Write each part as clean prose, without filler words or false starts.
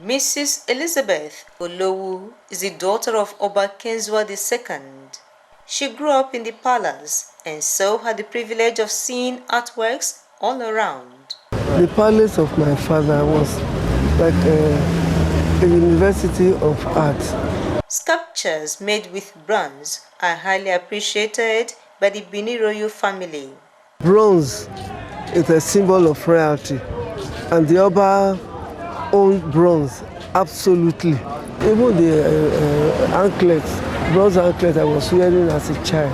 Mrs. Elizabeth Olowu is the daughter of Oba Kenzwa II. She grew up in the palace and so had the privilege of seeing artworks all around. The palace of my father was like a university of art. Sculptures made with bronze are highly appreciated by the Benin royal family. Bronze is a symbol of royalty, and the Oba owned bronze, absolutely. Even the anklets, bronze anklets I was wearing as a child,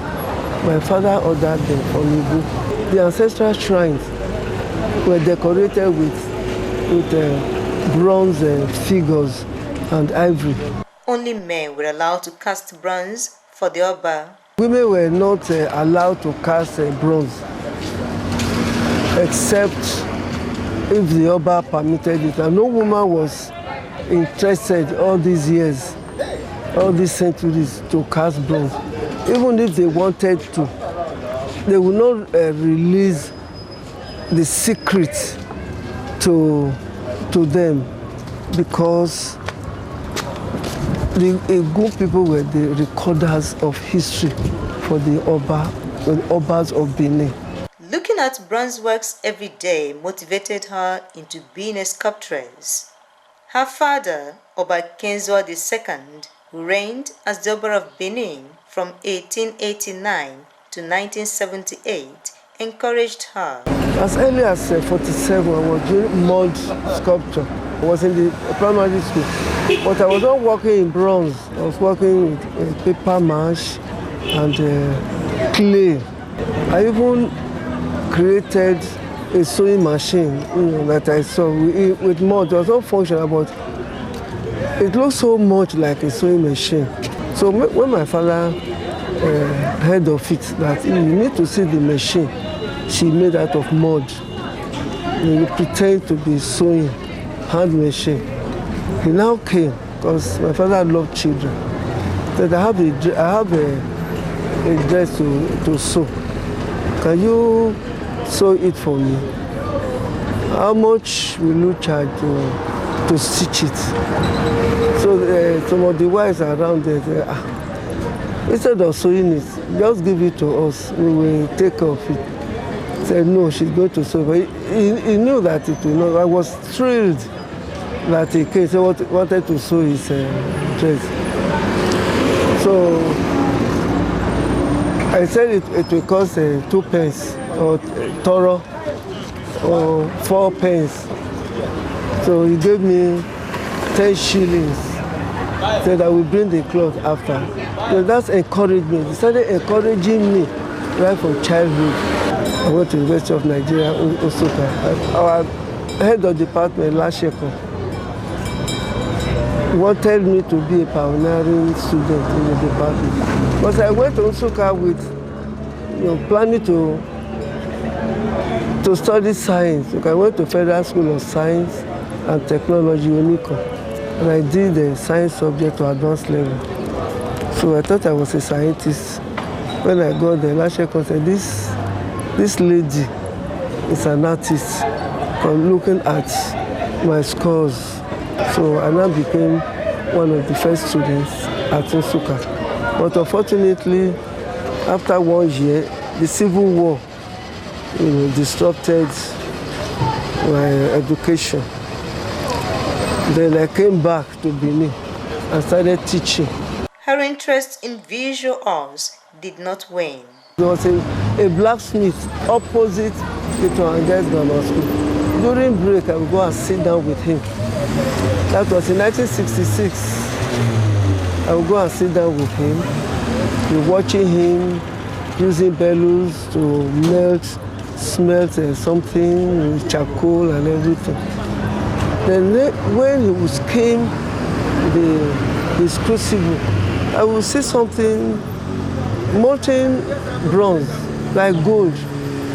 my father ordered them from Igun. The ancestral shrines were decorated with bronze figures and ivory. Only men were allowed to cast bronze for the Oba. Women were not allowed to cast bronze, except if the Oba permitted it. And no woman was interested all these years, all these centuries, to cast bronze. Even if they wanted to, they would not release the secret to them, because the Igun people were the recorders of history for the Obas of Benin. Looking at bronze works every day motivated her into being a sculptress. Her father, Oba Kenzwa II, who reigned as the Oba of Benin from 1889 to 1978, encouraged her. As early as 47, I was doing mud sculpture. I was in the primary school, but I was not working in bronze. I was working with paper mache and clay. I even created a sewing machine, that I saw with mud. It was not functional, but it looked so much like a sewing machine. So when my father heard of it, that you need to see the machine she made out of mud, you pretend to be sewing, hand machine. He now came, because my father loved children. Said, I have a dress to sew. Can you sew it for me? How much will you charge to stitch it? So some of the wives around there said, instead of sewing it, just give it to us. We will take care of it. He said, no, she's going to sew. But he knew that it will not. I was thrilled that he came. He wanted to sew his dress. So I said it will cost 2 pence or toro or 4 pence. So he gave me 10 shillings. Said I will bring the cloth after. So that's encouraged me. He started encouraging me right from childhood. I went to the University of Nigeria, Osoka. Our head of department, Lasheko, wanted me to be a pioneering student in the department. But I went to Osoka with planning to study science. I went to Federal School of Science and Technology, Unico, and I did the science subject to advanced level. So I thought I was a scientist. When I got there, Lasheko said, this lady is an artist from looking at my scores. So I now became one of the first students at Osoka. But unfortunately, after 1 year, the Civil War disrupted my education. Then I came back to Benin and started teaching. Her interest in visual arts did not wane. There was a blacksmith opposite the Toranges Grammar School. During break, I would go and sit down with him. That was in 1966. I would go and sit down with him, be watching him using bellows to smelt something with charcoal and everything. Then when he was came his crucible, I would see something molten bronze, like gold.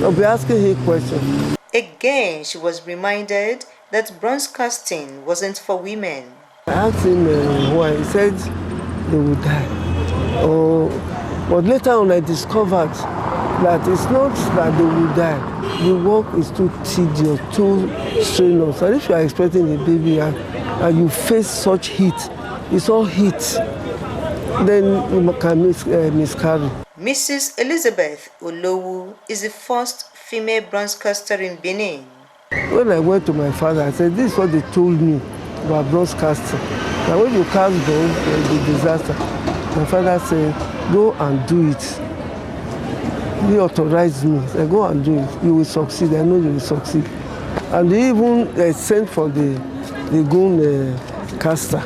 I'll be asking him questions. Again, she was reminded that bronze casting wasn't for women. I asked him why. He said they would die. But later on I discovered that it's not that they would die. the work is too tedious, too strenuous. And if you are expecting a baby and you face such heat, it's all heat, then you can miscarry. Mrs. Elizabeth Olowu is the first female bronze caster in Benin. When I went to my father, I said, this is what they told me about bronze casting. Now when you cast bronze, it will be disaster. My father said, go and do it. He authorized me. I said, go and do it. You will succeed. I know you will succeed. And they even sent for the Igun caster.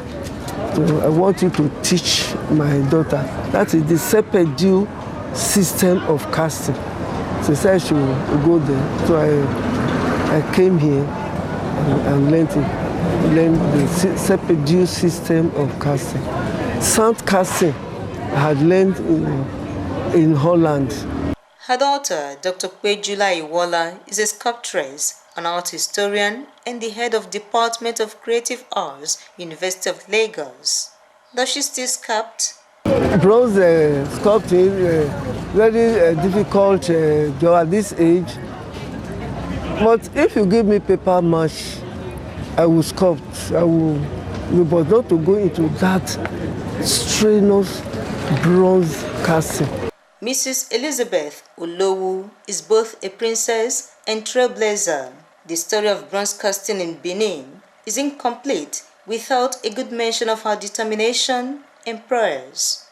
So I want you to teach my daughter. That is the Peju system of casting. So I said I should go there. So I came here and learned the Peju system of casting. Sound casting I had learned in Holland. Her daughter, Dr. Peju Layiwola, is a sculptress, an art historian, and the head of Department of Creative Arts, University of Lagos. Does she still sculpt? Bronze sculpting, very difficult job at this age. But if you give me paper mache, I will sculpt. But not to go into that strenuous bronze casting. Mrs. Elizabeth Olowu is both a princess and trailblazer. The story of bronze casting in Benin is incomplete without a good mention of her determination and prayers.